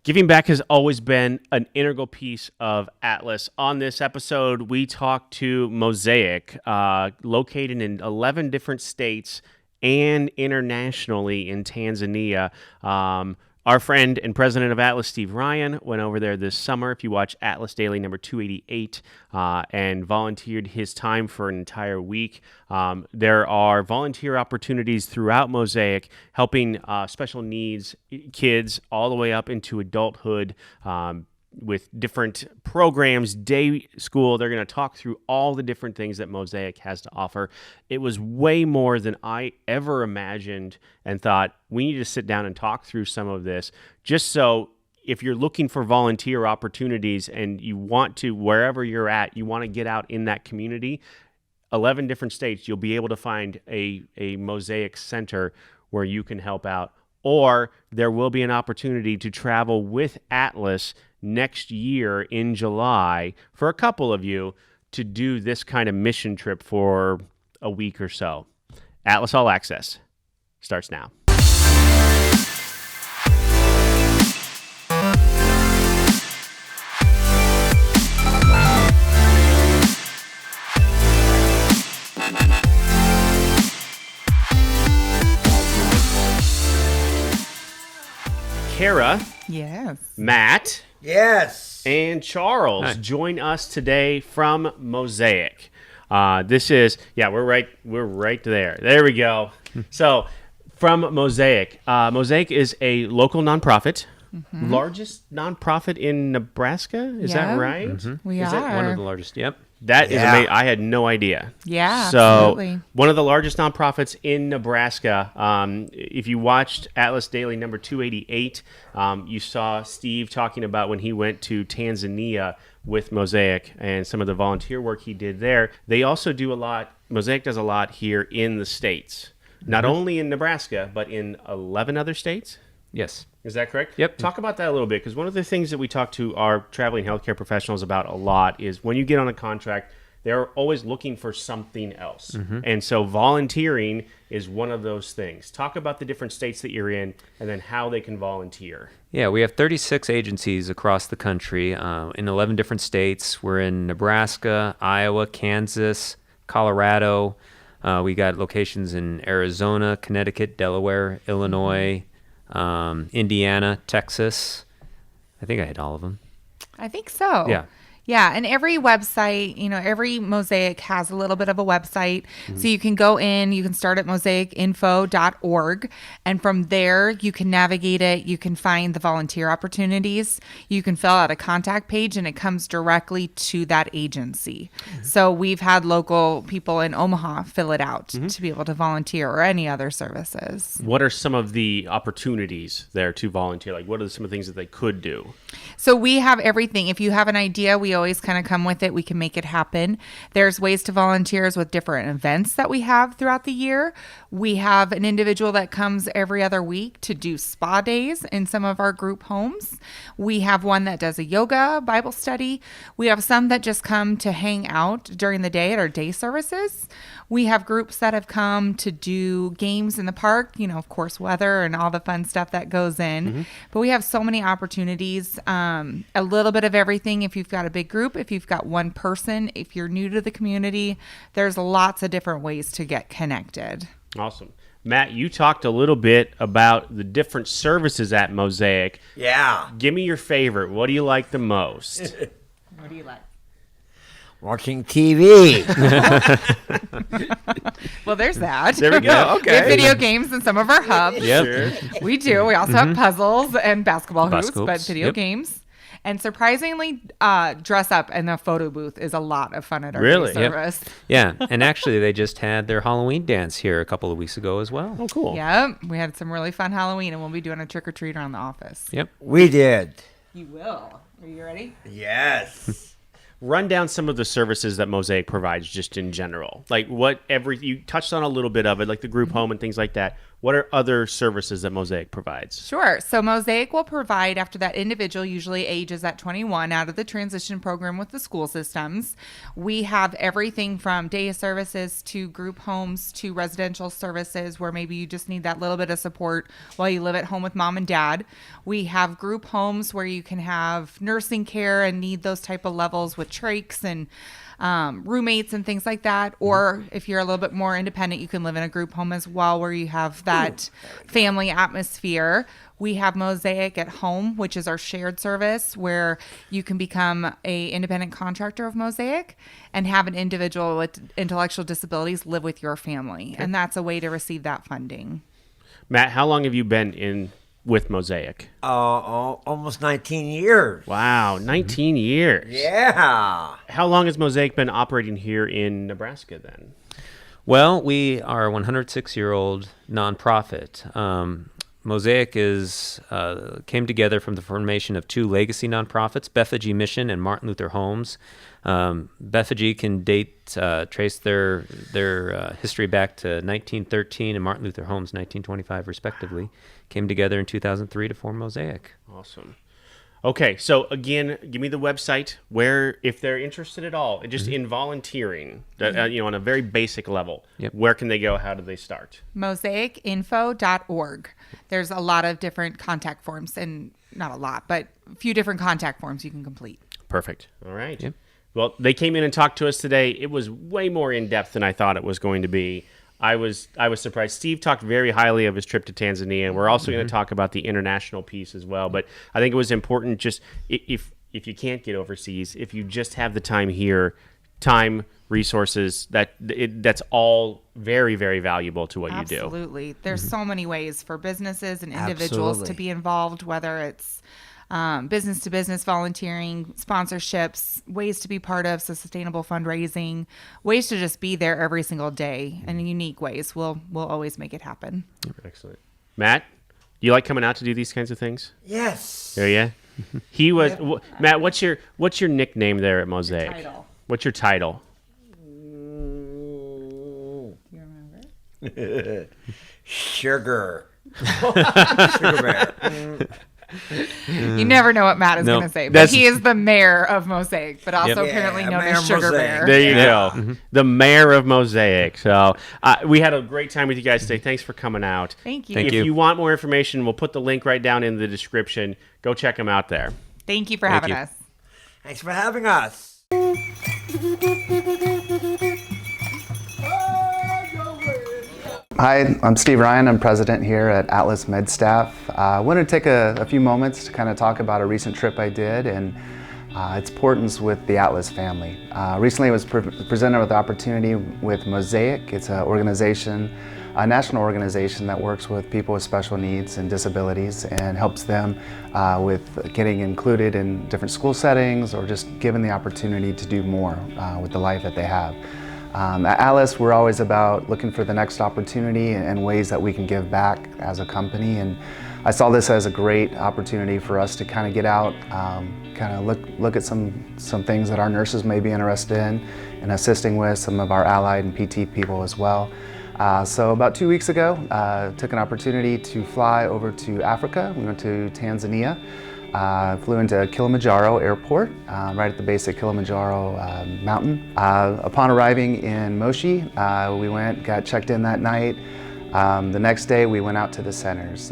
Giving back has always been an integral piece of Atlas. On this episode, we talk to Mosaic, located in 11 different states and internationally in Tanzania. Our friend and president of Atlas, Steve Ryan, went over there this summer, if you watch Atlas Daily number 288, and volunteered his time for an entire week. There are volunteer opportunities throughout Mosaic, helping special needs kids all the way up into adulthood, with different programs, day school. They're going to talk through all the different things that Mosaic has to offer. It was way more than I ever imagined, and thought we need to sit down and talk through some of this, just so if you're looking for volunteer opportunities and you want to, wherever you're at, you want to get out in that community, 11 different states, you'll be able to find a Mosaic center where you can help out. Or there will be an opportunity to travel with Atlas next year in July for a couple of you to do this kind of mission trip for a week or so. Atlas All Access starts now. Kara. Yes. Matt. Yes. And Charles. Hi. Join us today from Mosaic. This is, we're right there. There we go. So, from Mosaic. Mosaic is a local nonprofit. Mm-hmm. Largest nonprofit in Nebraska? Is that right? Mm-hmm. We is are. it one of the largest? Yep. That is amazing. I had no idea. Yeah, so, absolutely. One of the largest nonprofits in Nebraska. If you watched Atlas Daily number 288, you saw Steve talking about when he went to Tanzania with Mosaic and some of the volunteer work he did there. They also do a lot, Mosaic does a lot here in the States. Not only in Nebraska, but in 11 other states. Yes. Is that correct? Yep. Talk about that a little bit, because one of the things that we talk to our traveling healthcare professionals about a lot is when you get on a contract, they're always looking for something else. Mm-hmm. And so volunteering is one of those things. Talk about the different states that you're in and then how they can volunteer. Yeah, we have 36 agencies across the country in 11 different states. We're in Nebraska, Iowa, Kansas, Colorado. We got locations in Arizona, Connecticut, Delaware, Illinois, Indiana, Texas. I think I hit all of them. I think so. Yeah. Yeah, and every website, every Mosaic has a little bit of a website. Mm-hmm. So you can go in, you can start at mosaicinfo.org, and from there you can navigate it. You can find the volunteer opportunities. You can fill out a contact page, and it comes directly to that agency. Mm-hmm. So we've had local people in Omaha fill it out to be able to volunteer, or any other services. What are some of the opportunities there to volunteer? Like, what are some of the things that they could do? So we have everything. If you have an idea, we always kind of come with it. We can make it happen. There's ways to volunteer with different events that we have throughout the year. We have an individual that comes every other week to do spa days in some of our group homes. We have one that does a yoga Bible study. We have some that just come to hang out during the day at our day services. We have groups that have come to do games in the park, of course, weather and all the fun stuff that goes in. Mm-hmm. But we have so many opportunities, a little bit of everything. If you've got a big group, if you've got one person, if you're new to the community, there's lots of different ways to get connected. Awesome. Matt, you talked a little bit about the different services at Mosaic. Yeah. Give me your favorite. What do you like the most? What do you like? Watching TV. Well, there's that. There we go. Yeah, Okay. We have video games in some of our hubs. Yep. Sure. We do. We also have puzzles and basketball hoops, Basketball but hoops. video Yep. games. And surprisingly, dress up in the photo booth is a lot of fun at our Really? day service. Yeah, and actually they just had their Halloween dance here a couple of weeks ago as well. Oh, cool. Yep. We had some really fun Halloween, and we'll be doing a trick-or-treat around the office. Yep. We did. You will. Are you ready? Yes. Run down some of the services that Mosaic provides just in general. Like you touched on a little bit of it, like the group home and things like that. what are other services that Mosaic provides? Sure. So Mosaic will provide, after that individual usually ages at 21 out of the transition program with the school systems, we have everything from day services to group homes to residential services where maybe you just need that little bit of support while you live at home with mom and dad. We have group homes where you can have nursing care and need those type of levels with trachs and roommates and things like that. Or if you're a little bit more independent, you can live in a group home as well where you have that family atmosphere. We have Mosaic at Home, which is our shared service where you can become a independent contractor of Mosaic and have an individual with intellectual disabilities live with your family. And that's a way to receive that funding. Matt, how long have you been with Mosaic? Almost 19 years. Wow, 19 years. Yeah. How long has Mosaic been operating here in Nebraska then? Well, we are a 106-year-old nonprofit. Mosaic came together from the formation of two legacy nonprofits, Bethany Mission and Martin Luther Homes. Bethany can trace their history back to 1913 and Martin Luther Homes 1925, respectively. Came together in 2003 to form Mosaic. Awesome. Okay, so again, give me the website where, if they're interested at all, just in volunteering, on a very basic level, where can they go? How do they start? MosaicInfo.org. There's a lot of different contact forms, and not a lot, but a few different contact forms you can complete. Perfect. All right. Yep. Well, they came in and talked to us today. It was way more in-depth than I thought it was going to be. I was surprised. Steve talked very highly of his trip to Tanzania. We're also going to talk about the international piece as well. But I think it was important, just if you can't get overseas, if you just have the time here, time, resources, that's all very, very valuable to what you do. Absolutely. There's so many ways for businesses and individuals to be involved, whether it's business to business volunteering, sponsorships, ways to be part of sustainable fundraising, ways to just be there every single day in unique ways. We'll always make it happen. Excellent. Matt, do you like coming out to do these kinds of things? Yes. There you. He was Matt. What's your nickname there at Mosaic? Title. What's your title? Do you remember? Sugar. Sugar bear. You never know what Matt is going to say, but he is the mayor of Mosaic, but also apparently known Mayor as Sugar Mosaic. Bear. There you go. The mayor of Mosaic. So we had a great time with you guys today. Thanks for coming out. Thank you. Thank If you. you want more information, we'll put the link right down in the description. Go check them out there. Thank you for Thank having you. us. Thanks for having us. Hi, I'm Steve Ryan. I'm president here at Atlas MedStaff. I wanted to take a few moments to kind of talk about a recent trip I did and its importance with the Atlas family. Recently I was presented with the opportunity with Mosaic. It's an organization, a national organization that works with people with special needs and disabilities and helps them with getting included in different school settings or just given the opportunity to do more with the life that they have. At Atlas, we're always about looking for the next opportunity and ways that we can give back as a company. And I saw this as a great opportunity for us to kind of get out, kind of look at some things that our nurses may be interested in and assisting with, some of our allied and PT people as well. So about 2 weeks ago, took an opportunity to fly over to Africa. We went to Tanzania. Flew into Kilimanjaro Airport, right at the base of Kilimanjaro mountain. Upon arriving in Moshi, we got checked in that night. The next day we went out to the centers.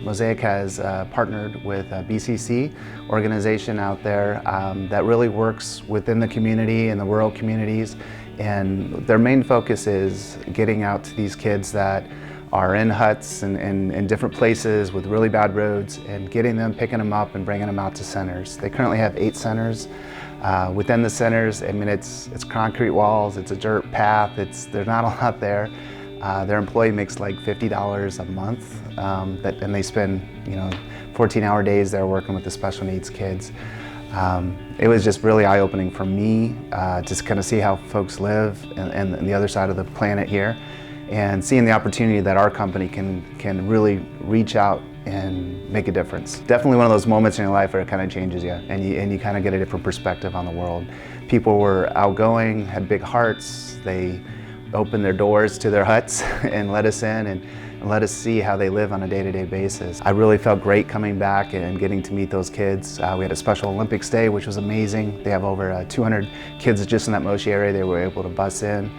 Mosaic has partnered with a BCC organization out there that really works within the community and the rural communities, and their main focus is getting out to these kids that are in huts and in different places with really bad roads and getting them, picking them up and bringing them out to centers. They currently have 8 centers. Within the centers, I mean, it's concrete walls, it's a dirt path, there's not a lot there. Their employee makes like $50 a month, and they spend 14-hour days there working with the special needs kids. It was just really eye-opening for me to kind of see how folks live and the other side of the planet here, and seeing the opportunity that our company can really reach out and make a difference. Definitely one of those moments in your life where it kind of changes you, and you kind of get a different perspective on the world. People were outgoing, had big hearts. They opened their doors to their huts and let us in, and and let us see how they live on a day-to-day basis. I really felt great coming back and getting to meet those kids. We had a Special Olympics Day, which was amazing. They have over 200 kids just in that Moshi area they were able to bus in.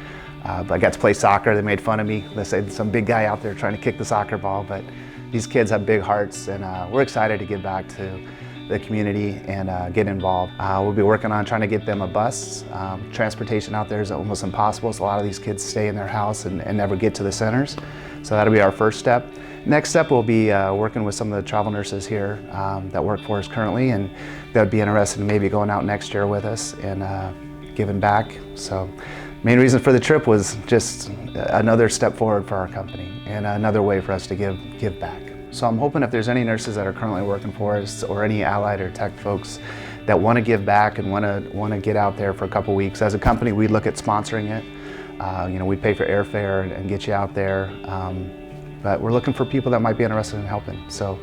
But I got to play soccer. They made fun of me. They said some big guy out there trying to kick the soccer ball, but these kids have big hearts, and we're excited to give back to the community and get involved. We'll be working on trying to get them a bus. Transportation out there is almost impossible, so a lot of these kids stay in their house and never get to the centers. So that'll be our first step. Next step, we'll be working with some of the travel nurses here that work for us currently, and they'd be interested in maybe going out next year with us and giving back. So main reason for the trip was just another step forward for our company and another way for us to give back. So I'm hoping if there's any nurses that are currently working for us or any allied or tech folks that want to give back and want to get out there for a couple weeks. As a company, we look at sponsoring it. We pay for airfare and get you out there. But we're looking for people that might be interested in helping. So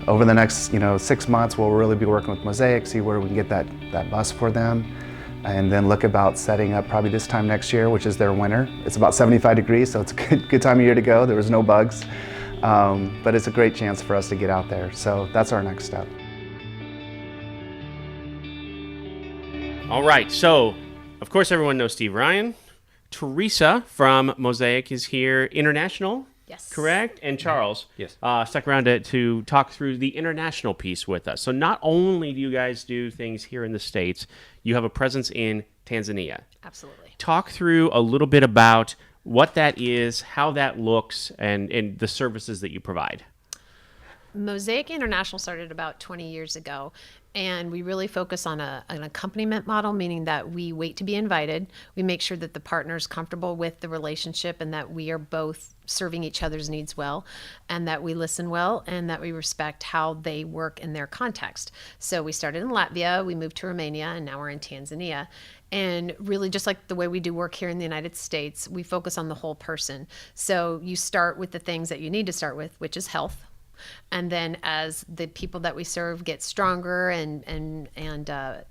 over the next 6 months, we'll really be working with Mosaic, see where we can get that bus for them, and then look about setting up probably this time next year, which is their winter. It's about 75 degrees, so it's a good time of year to go. There was no bugs. But it's a great chance for us to get out there. So that's our next step. All right. So, of course, everyone knows Steve Ryan. Teresa from Mosaic is here. International, Yes. correct? And Charles Yes. stuck around to talk through the international piece with us. So not only do you guys do things here in the States, you have a presence in Tanzania. Absolutely. Talk through a little bit about what that is, how that looks, and the services that you provide. Mosaic International started about 20 years ago, and we really focus on an accompaniment model, meaning that we wait to be invited. We make sure that the partner is comfortable with the relationship and that we are both serving each other's needs well, and that we listen well, and that we respect how they work in their context. So we started in Latvia, we moved to Romania, and now we're in Tanzania. And really, just like the way we do work here in the United States, we focus on the whole person. So you start with the things that you need to start with, which is health. And then as the people that we serve get stronger and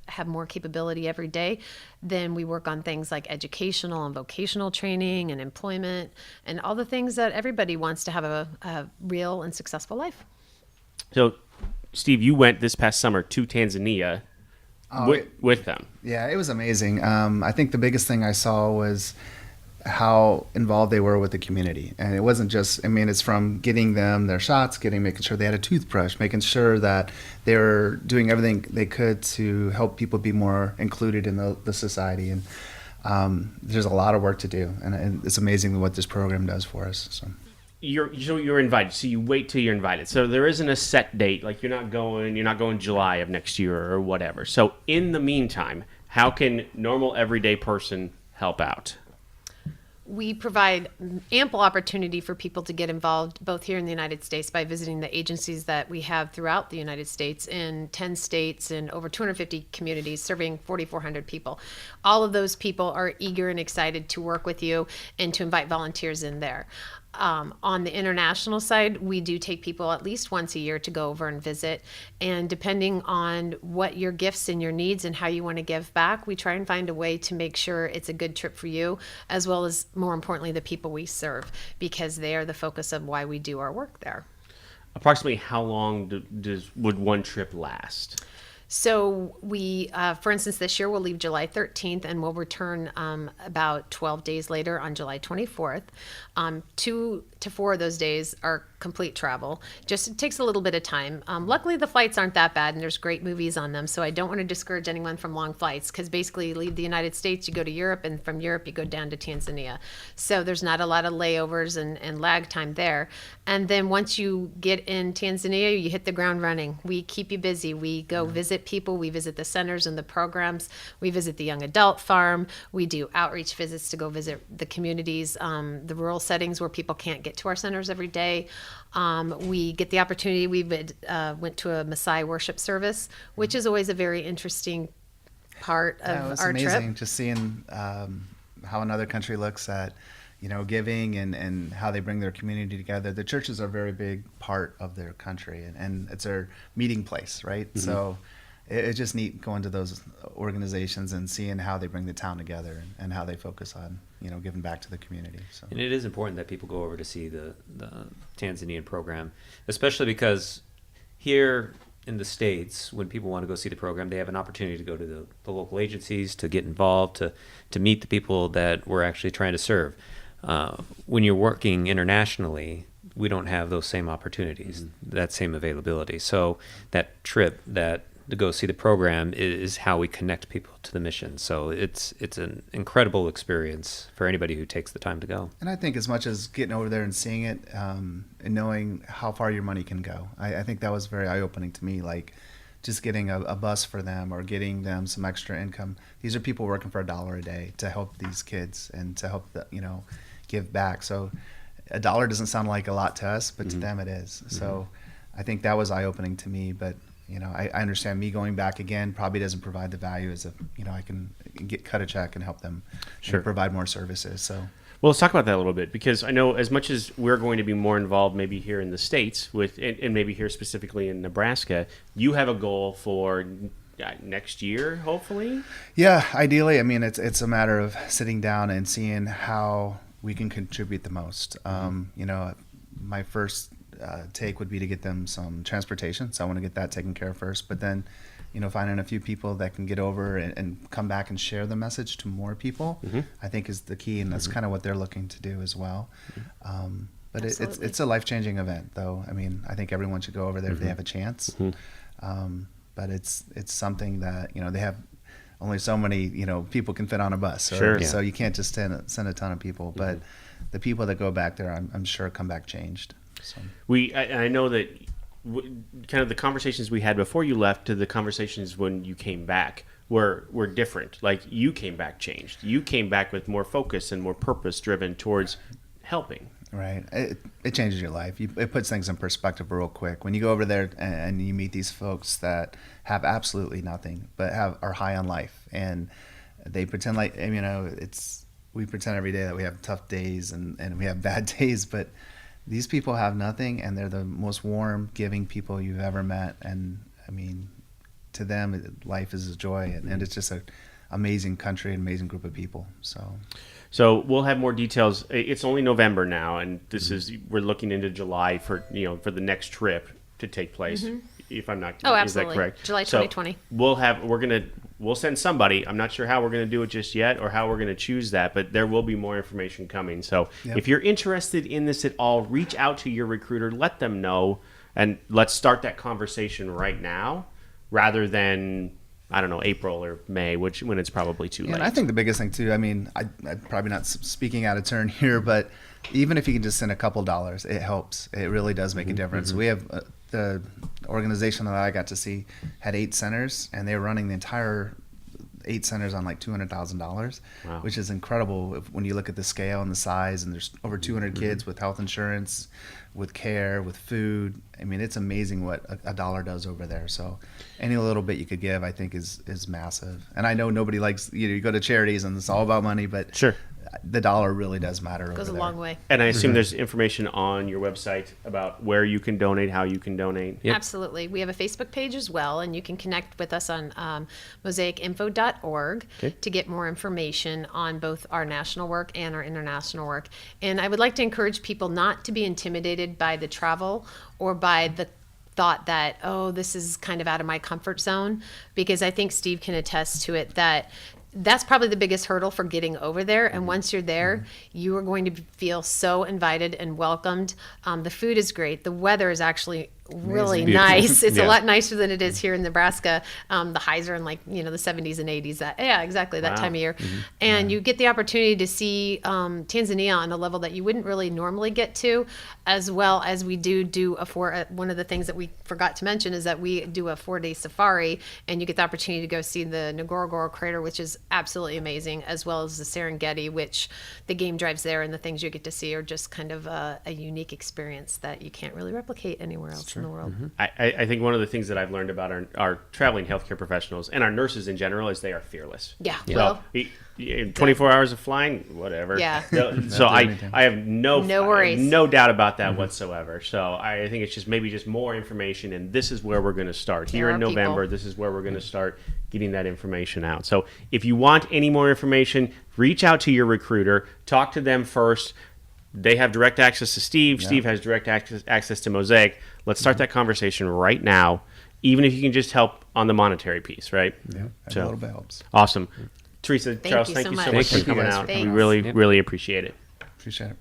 have more capability every day, then we work on things like educational and vocational training and employment and all the things that everybody wants to have a real and successful life. So, Steve, you went this past summer to Tanzania with them. Yeah, it was amazing. I think the biggest thing I saw was how involved they were with the community. And it wasn't just, it's from getting them their shots, making sure they had a toothbrush, making sure that they were doing everything they could to help people be more included in the society. And there's a lot of work to do. And it's amazing what this program does for us. So You're invited. So you wait till you're invited. So there isn't a set date. Like you're not going July of next year or whatever. So in the meantime, how can normal everyday person help out? We provide ample opportunity for people to get involved both here in the United States by visiting the agencies that we have throughout the United States in 10 states and over 250 communities serving 4,400 people. All of those people are eager and excited to work with you and to invite volunteers in there. On the international side, we do take people at least once a year to go over and visit. And depending on what your gifts and your needs and how you want to give back, we try and find a way to make sure it's a good trip for you, as well as, more importantly, the people we serve, because they are the focus of why we do our work there. Approximately how long would one trip last? So we, for instance, this year we'll leave July 13th and we'll return about 12 days later on July 24th. 2 to 4 of those days are complete travel. Just it takes a little bit of time. Luckily, the flights aren't that bad and there's great movies on them. So I don't want to discourage anyone from long flights because basically you leave the United States, you go to Europe, and from Europe you go down to Tanzania. So there's not a lot of layovers and lag time there. And then once you get in Tanzania, you hit the ground running. We keep you busy. We go visit people. We visit the centers and the programs. We visit the young adult farm. We do outreach visits to go visit the communities, the rural settings where people can't get to our centers every day. We get the opportunity. We went to a Maasai worship service, which is always a very interesting part of our trip. It's amazing just seeing how another country looks at giving and how they bring their community together. The churches are a very big part of their country, and it's their meeting place, right? Mm-hmm. So it's just neat going to those organizations and seeing how they bring the town together and how they focus on, giving back to the community. So. And it is important that people go over to see the Tanzanian program, especially because here in the States, when people want to go see the program, they have an opportunity to go to the local agencies, to get involved, to meet the people that we're actually trying to serve. When you're working internationally, we don't have those same opportunities, that same availability. So that trip to go see the program is how we connect people to the mission. So it's an incredible experience for anybody who takes the time to go. And I think as much as getting over there and seeing it, and knowing how far your money can go, I think that was very eye-opening to me. Like just getting a bus for them or getting them some extra income. These are people working for $1 a day to help these kids and to help give back. So $1 doesn't sound like a lot to us, but to them it is. So I think that was eye-opening to me. But I understand me going back again probably doesn't provide the value as if I can cut a check and help them and provide more services. So. Well, let's talk about that a little bit, because I know as much as we're going to be more involved maybe here in the States and maybe here specifically in Nebraska, you have a goal for next year, hopefully? Yeah, ideally. I mean, it's a matter of sitting down and seeing how we can contribute the most. My first take would be to get them some transportation. So I want to get that taken care of first. But then, finding a few people that can get over and come back and share the message to more people, I think is the key. And that's kind of what they're looking to do as well. But it's a life-changing event, though. I mean, I think everyone should go over there if they have a chance. But it's something that, they have only so many, people can fit on a bus. So you can't just send a ton of people. But the people that go back there, I'm sure come back changed. So. I know that kind of the conversations we had before you left to the conversations when you came back were different. Like you came back changed. You came back with more focus and more purpose driven towards helping. Right. It changes your life. It puts things in perspective real quick. When you go over there and you meet these folks that have absolutely nothing but are high on life, and they pretend like, we pretend every day that we have tough days and we have bad days, but these people have nothing, and they're the most warm, giving people you've ever met. And I mean, to them, life is a joy, and it's just an amazing country, an amazing group of people. So we'll have more details. It's only November now, and we're looking into July for the next trip to take place. If I'm not, absolutely. Is that correct? July 2020. So we'll send somebody. I'm not sure how we're going to do it just yet or how we're going to choose that, but there will be more information coming. So if you're interested in this at all, reach out to your recruiter, let them know, and let's start that conversation right now rather than, I don't know, April or May, when it's probably too late. And I think the biggest thing too, I'm probably not speaking out of turn here, but even if you can just send a couple dollars, it helps. It really does make a difference. We have the organization that I got to see had 8 centers, and they were running the entire 8 centers on like $200,000, which is incredible when you look at the scale and the size. And there's over 200 kids with health insurance, with care, with food. I mean, it's amazing what a dollar does over there. So any little bit you could give, I think, is massive. And I know nobody likes, you go to charities and it's all about money, but the dollar really does matter over there. Goes a long way. And I assume there's information on your website about where you can donate, how you can donate. Yep. Absolutely. We have a Facebook page as well, and you can connect with us on mosaicinfo.org to get more information on both our national work and our international work. And I would like to encourage people not to be intimidated by the travel or by the thought that, this is kind of out of my comfort zone, because I think Steve can attest to it that that's probably the biggest hurdle for getting over there. And once you're there, you are going to feel so invited and welcomed. The food is great. The weather is actually really nice. It's a lot nicer than it is here in Nebraska. The highs are in the 70s and 80s. That time of year. And you get the opportunity to see Tanzania on a level that you wouldn't really normally get to, as well as we do one of the things that we forgot to mention is that we do a 4-day safari, and you get the opportunity to go see the Ngorongoro crater, which is absolutely amazing, as well as the Serengeti, which the game drives there and the things you get to see are just kind of a unique experience that you can't really replicate anywhere else. in the world. I think one of the things that I've learned about our traveling healthcare professionals and our nurses in general is they are fearless. Yeah. So, Well, 24 hours of flying, whatever. Yeah. So I have no worries. no doubt about that whatsoever. So I think it's just more information, and this is where we're going to start here There in are November. people. This is where we're going to start getting that information out. So if you want any more information, reach out to your recruiter, talk to them first. They have direct access to Steve. Steve has direct access to Mosaic. Let's start that conversation right now, even if you can just help on the monetary piece, right? Yeah, a So- little bit helps. Awesome. Teresa, Charles, you thank so you much. so much Thank for you coming guys out. for We coming really, Yep. really appreciate it. Appreciate it.